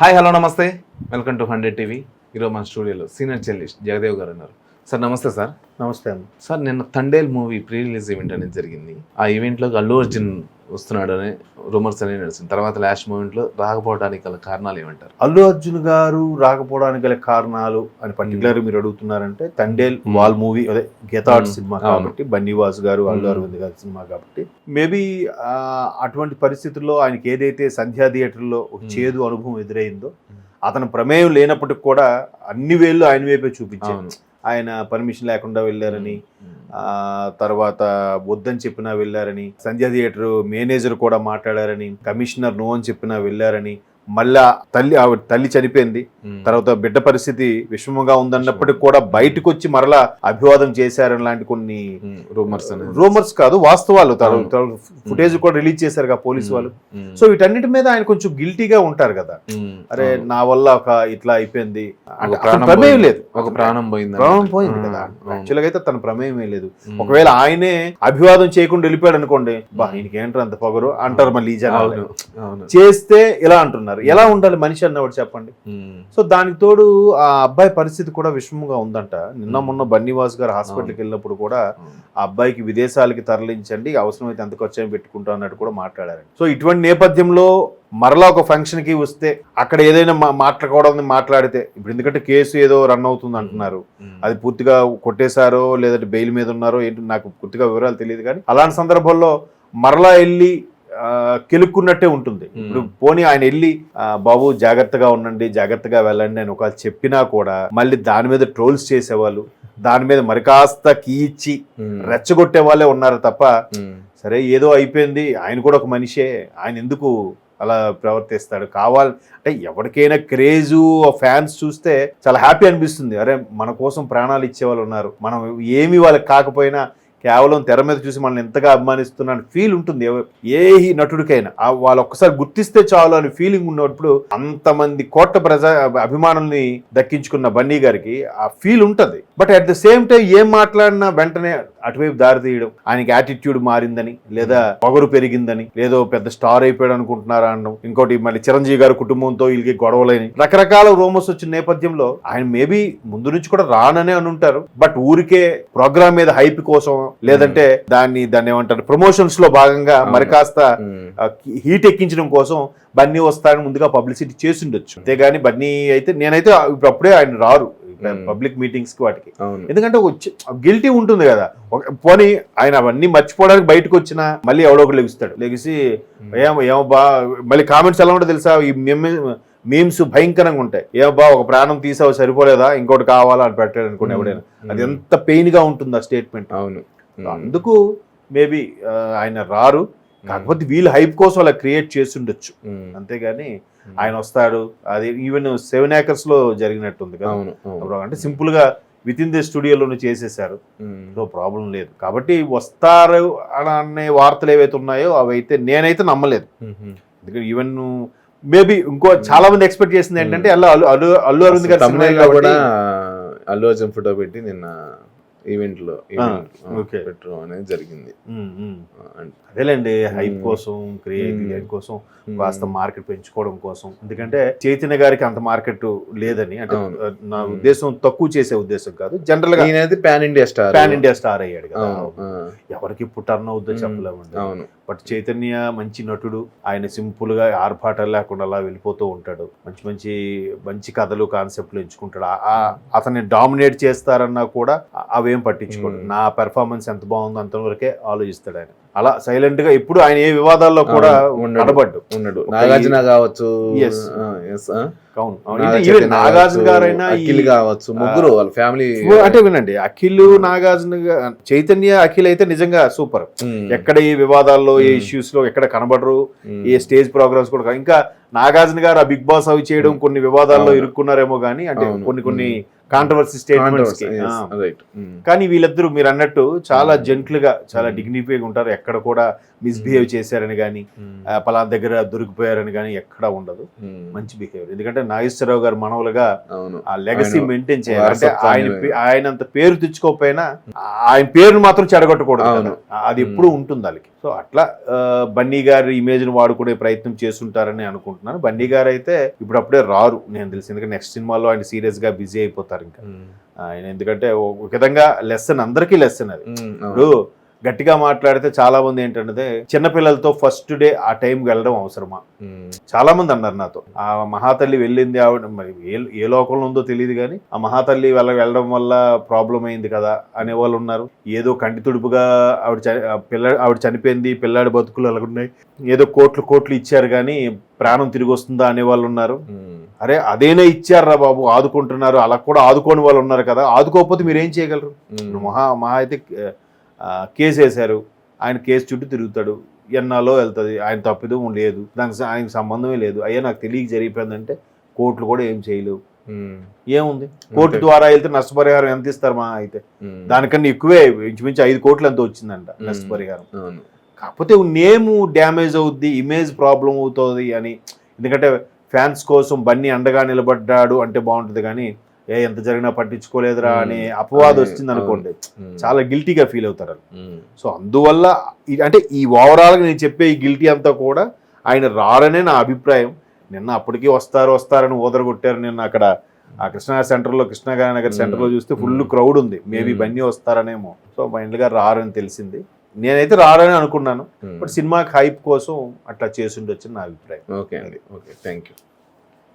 Hi hello నమస్తే welcome to 100 TV. ఈరోజు మన స్టూడియోలో సీనియర్ జర్నలిస్ట్ జగదేవ్ గారు ఉన్నారు. సార్ నమస్తే సార్. నమస్తే అమ్మ. సార్ నిన్న Thandel movie pre release event అనేది జరిగింది. ఆ ఈవెంట్లోకి అల్లు అర్జున్ వస్తున్నాడు అనే రూమర్స్ అనేవి నడిచింది. తర్వాత లాస్ట్ మూమెంట్లో రాకపోవడానికి గల కారణాలు ఏమంటారు? అల్లు అర్జున్ గారు రాకపోవడానికి గల కారణాలు అని పర్టికులర్ మీరు అడుగుతున్నారంటే తండేల్ వాల్ మూవీ అదే గీతాడ్ సినిమా కాబట్టి బన్నీవాస్ గారు అల్లు అరవింద్ గారి సినిమా కాబట్టి మేబీ అటువంటి పరిస్థితుల్లో ఆయనకి ఏదైతే సంధ్యా థియేటర్లో ఒక చేదు అనుభవం ఎదురైందో అతను ప్రమేయం లేనప్పటికి కూడా అన్ని వేళ్ళు ఆయన వైపే చూపించారు. ఆయన పర్మిషన్ లేకుండా వెళ్ళారని, తర్వాత వద్దని చెప్పినా వెళ్ళారని, సంధ్యా థియేటర్ మేనేజర్ కూడా మాట్లాడారని, కమిషనర్ నో అని చెప్పినా వెళ్ళారని, మళ్ళా తల్లి చనిపోయింది, తర్వాత బిడ్డ పరిస్థితి విషమంగా ఉందన్నప్పటికి కూడా బయటకు వచ్చి మరలా అభివాదం చేశారని లాంటి కొన్ని రూమర్స్ కాదు వాస్తవాలు, ఫుటేజ్ కూడా రిలీజ్ చేశారు కదా పోలీసు వాళ్ళు. సో వీటన్నిటి మీద ఆయన కొంచెం గిల్టీగా ఉంటారు కదా, అరే నా వల్ల ఒక ఇట్లా అయిపోయింది, ప్రమేయం లేదు, ఒక ప్రాణం పోయింది కదా. యాక్చువల్గా అయితే తన ప్రమేయమే లేదు. ఒకవేళ ఆయనే అభివాదం చేయకుండా వెళ్ళిపోయాడు అనుకోండి, బా ఈయనకి ఏంటో అంత పొగరు అంటారు మళ్ళీ ఈ జనాలు. చేస్తే ఇలా అంటున్నారు, ఎలా ఉండాలి మనిషి అన్నవాడు చెప్పండి. సో దానికి తోడు ఆ అబ్బాయి పరిస్థితి కూడా విషమంగా ఉందంట. నిన్న మొన్న బన్నీవాస్ గారు హాస్పిటల్కి వెళ్ళినప్పుడు కూడా ఆ అబ్బాయికి విదేశాలకి తరలించండి, అవసరమైతే ఎంత ఖర్చు అని పెట్టుకుంటా అన్నట్టు కూడా మాట్లాడారు. సో ఇటువంటి నేపథ్యంలో మరలా ఒక ఫంక్షన్ కి వస్తే అక్కడ ఏదైనా మాట్లాడితే ఇప్పుడు ఎందుకంటే కేసు ఏదో రన్ అవుతుంది అంటున్నారు, అది పూర్తిగా కొట్టేశారో లేదంటే బెయిల్ మీద ఉన్నారో ఏంటి నాకు పూర్తిగా వివరాలు తెలియదు. కానీ అలాంటి సందర్భంలో మరలా వెళ్ళి కెలుక్కున్నట్టే ఉంటుంది. ఇప్పుడు పోనీ ఆయన వెళ్ళి బాబు జాగ్రత్తగా ఉండండి, జాగ్రత్తగా వెళ్ళండి అని ఒకవేళ చెప్పినా కూడా మళ్ళీ దాని మీద ట్రోల్స్ చేసేవాళ్ళు, దాని మీద మరి కాస్త కీచి రెచ్చగొట్టే వాళ్ళే ఉన్నారు తప్ప, సరే ఏదో అయిపోయింది, ఆయన కూడా ఒక మనిషే, ఆయన ఎందుకు అలా ప్రవర్తిస్తాడు కావాలి అంటే. ఎవరికైనా క్రేజు ఫ్యాన్స్ చూస్తే చాలా హ్యాపీ అనిపిస్తుంది, అరే మన కోసం ప్రాణాలు ఇచ్చేవాళ్ళు ఉన్నారు, మనం ఏమి వాళ్ళకి కాకపోయినా కేవలం తెర మీద చూసి మనల్ని ఎంతగా అభిమానిస్తున్నాను ఫీల్ ఉంటుంది ఏ నటుడికైనా. వాళ్ళు ఒక్కసారి గుర్తిస్తే చాలు అని ఫీలింగ్ ఉన్నప్పుడు అంతమంది కోట్ల ప్రజా అభిమానుల్ని దక్కించుకున్న బన్నీ గారికి ఆ ఫీల్ ఉంటుంది. But at the same time ఏం మాట్లాడినా వెంటనే అటువైపు దారి తీయడం, ఆయనకి యాటిట్యూడ్ మారిందని, లేదా పొగరు పెరిగిందని, లేదో పెద్ద స్టార్ అయిపోయాడు అనుకుంటున్నారా అనడం, ఇంకోటి మళ్ళీ చిరంజీవి గారి కుటుంబంతో వీళ్ళకి గొడవలేని రకరకాల రూమర్స్ వచ్చిన నేపథ్యంలో ఆయన మేబీ ముందు నుంచి కూడా రాననే అని ఉంటారు. బట్ ఊరికే ప్రోగ్రామ్ మీద హైప్ కోసం లేదంటే దాన్ని ఏమంటారు ప్రమోషన్స్ లో భాగంగా మరి కాస్త హీట్ ఎక్కించడం కోసం బన్నీ వస్తాడని ముందుగా పబ్లిసిటీ చేసి ఉండొచ్చు. అంతేగాని బన్నీ అయితే నేనైతే అప్పుడే ఆయన రారు పబ్లిక్ మీటింగ్స్ కి వాటికి, ఎందుకంటే గిల్టీ ఉంటుంది కదా. పోనీ ఆయన అవన్నీ మర్చిపోవడానికి బయటకు వచ్చినా మళ్ళీ ఎవడో ఒకటి లెగిసి ఏమో బా మళ్ళీ కామెంట్స్ ఎలా ఉంటుందో తెలుసా, ఈ మీమ్స్ భయంకరంగా ఉంటాయి. బా ఒక ప్రాణం తీసావు సరిపోలేదా, ఇంకోటి కావాలా అని పెట్టాడు అనుకోండి ఎవడైనా, అది ఎంత పెయిన్ గా ఉంటుంది ఆ స్టేట్మెంట్. అవును, అందుకు మేబీ ఆయన రారు. కాకపోతే వీళ్ళు హైప్ కోసం అలా క్రియేట్ చేసి ఉండొచ్చు, అంతేగాని ఆయన వస్తాడు అది ఈవెన్ 7 acres లో జరిగినట్టుంది కదా. అంటే సింపుల్ గా విత్ ఇన్ ది స్టూడియోలోనే చేసేసారు, సో ప్రాబ్లం లేదు. కాబట్టి వస్తారు అనే వార్తలు ఏవైతే ఉన్నాయో అవైతే నేనైతే నమ్మలేదు. ఎందుకంటే ఈవెన్ మేబీ ఇంకో చాలా మంది ఎక్స్పెక్ట్ చేసింది ఏంటంటే అల్లు అరవింద్ గారు కూడా అల్లు అర్జున్ ఫోటో పెట్టి నిన్న ఈవెంట్ లో పెట్టడం అనేది జరిగింది. అదేలేండి హైప్ కోసం క్రియేటివ్ కోసం కాస్త మార్కెట్ పెంచుకోవడం కోసం. ఎందుకంటే చైతన్య గారికి అంత మార్కెట్ లేదని, అంటే నా ఉద్దేశం తక్కువ చేసే ఉద్దేశం కాదు, జనరల్ గా పాన్ ఇండియా స్టార్ అయ్యాడు కదా, ఎవరికి ఇప్పుడు టర్న్ అవుద్దో చెప్పలేమండి. బట్ చైతన్య మంచి నటుడు, ఆయన సింపుల్ గా ఆర్భాటాలు లేకుండా అలా వెళ్ళిపోతూ ఉంటాడు, మంచి కథలు కాన్సెప్ట్లు ఎంచుకుంటాడు. అతన్ని డామినేట్ చేస్తారన్నా కూడా అవేం పట్టించుకోడు, నా పెర్ఫార్మెన్స్ ఎంత బాగుందో అంతవరకే ఆలోచిస్తాడు ఆయన. అలా సైలెంట్ గా ఇప్పుడు ఆయన ఏ వివాదాల్లో కూడా నడబడ్డు ఉన్నాడు. నాగార్జున కావచ్చు, నాగార్జున గారైనా కావచ్చు, ముగ్గురు వాళ్ళ ఫ్యామిలీ. అంటే వినండి, అఖిల్ నాగార్జున చైతన్య అఖిల్ అయితే నిజంగా సూపర్. ఎక్కడ ఈ వివాదాల్లో ఏ ఇష్యూస్ లో ఎక్కడ కనబడరు, ఏ స్టేజ్ ప్రోగ్రామ్స్ కూడా. ఇంకా నాగార్జున గారు ఆ బిగ్ బాస్ అవి చేయడం కొన్ని వివాదాల్లో ఇరుక్కున్నారేమో గానీ, అంటే కొన్ని కాంట్రవర్సీ స్టేట్మెంట్స్. కానీ వీళ్ళిద్దరూ మీరు అన్నట్టు చాలా జెంట్లు గా చాలా డిగ్నిఫైగా ఉంటారు. ఎక్కడ కూడా మిస్బిహేవ్ చేశారని కానీ, పలానా దగ్గర దొరికిపోయారని కానీ ఎక్కడ ఉండదు. బిహేవియర్. ఎందుకంటే నాగేశ్వరరావు గారు మనవలుగా అవును. ఆ లెగసీ ఆయన మెయింటైన్ చేయాలి. అంటే వారసత్వాన్ని ఆయనంత పేరు తెచ్చుకోకపోయినా ఆయన పేరును మాత్రం చెడగొట్టకూడదు అవును. కదా. అది ఎప్పుడు ఉంటుంది వాళ్ళకి. సో అట్లా బన్నీ గారి ఇమేజ్ ని వాడుకునే ప్రయత్నం చేస్తుంటారని అనుకుంటున్నాను. బన్నీ గారు అయితే ఇప్పుడప్పుడే రారు నేను తెలిసి, ఎందుకంటే నెక్స్ట్ సినిమాలో ఆయన సీరియస్ గా బిజీ అయిపోతారు ఇంకా ఆయన. ఎందుకంటే ఒక విధంగా లెసన్, అందరికీ లెసన్ అది. ఇప్పుడు గట్టిగా మాట్లాడితే చాలా మంది ఏంటంటే చిన్నపిల్లలతో ఫస్ట్ డే ఆ టైంకి వెళ్ళడం అవసరమా, చాలా మంది అన్నారు నాతో. ఆ మహాతల్లి వెళ్ళింది ఆవిడ, మరి ఏ లోకంలో ఉందో తెలియదు కానీ ఆ మహాతల్లి వెళ్ళడం వల్ల ప్రాబ్లం అయింది కదా అనే వాళ్ళు ఉన్నారు. ఏదో కంటి తుడుపుగా ఆవిడ చనిపోయింది, పిల్లాడి బతుకులు అలాగున్నాయి, ఏదో కోట్లు ఇచ్చారు కానీ ప్రాణం తిరిగి వస్తుందా అనే వాళ్ళు ఉన్నారు. అరే అదేనా ఇచ్చారా బాబు, ఆదుకుంటున్నారు, అలా కూడా ఆదుకోని వాళ్ళు ఉన్నారు కదా. ఆదుకోకపోతే మీరు ఏం చేయగలరు? మహా అయితే కేసు వేశారు, ఆయన కేసు చుట్టూ తిరుగుతాడు, ఎన్నాలో వెళ్తుంది, ఆయన తప్పిదం లేదు, దానికి ఆయనకు సంబంధమే లేదు, అయ్యా నాకు తెలియక జరిగిపోయిందంటే కోర్టులు కూడా ఏం చేయలేవు. ఏముంది, కోర్టు ద్వారా వెళ్తే నష్టపరిహారం ఎంత ఇస్తారు మా అయితే, దానికన్నా ఎక్కువే, ఇంచుమించు 5 కోట్లు ఎంత వచ్చిందంట నష్టపరిహారం. కాకపోతే నేమ్ డ్యామేజ్ అవుద్ది, ఇమేజ్ ప్రాబ్లం అవుతుంది అని. ఎందుకంటే ఫ్యాన్స్ కోసం బన్నీ అండగా నిలబడ్డాడు అంటే బాగుంటుంది కానీ ఎంత జరిగినా పట్టించుకోలేదురా అనే అపవాదం వచ్చింది అనుకోండి, చాలా గిల్టీగా ఫీల్ అవుతారు. సో అందువల్ల అంటే ఈ ఓవరాల్గా నేను చెప్పే ఈ గిల్టీ అంతా కూడా ఆయన రారనే నా అభిప్రాయం. నిన్న అప్పటికీ వస్తారని ఊదరగొట్టారు. నిన్న అక్కడ ఆ కృష్ణానగర్ సెంటర్లో చూస్తే ఫుల్ క్రౌడ్ ఉంది. మేబీ బన్నీ వస్తారనేమో. సో మైండ్గా రారని తెలిసింది. నేనైతే రారని అనుకున్నాను, బట్ సినిమాకి హైప్ కోసం అట్లా చేసుండొచ్చు నా అభిప్రాయం. ఓకే అండి, ఓకే, థ్యాంక్ యూ.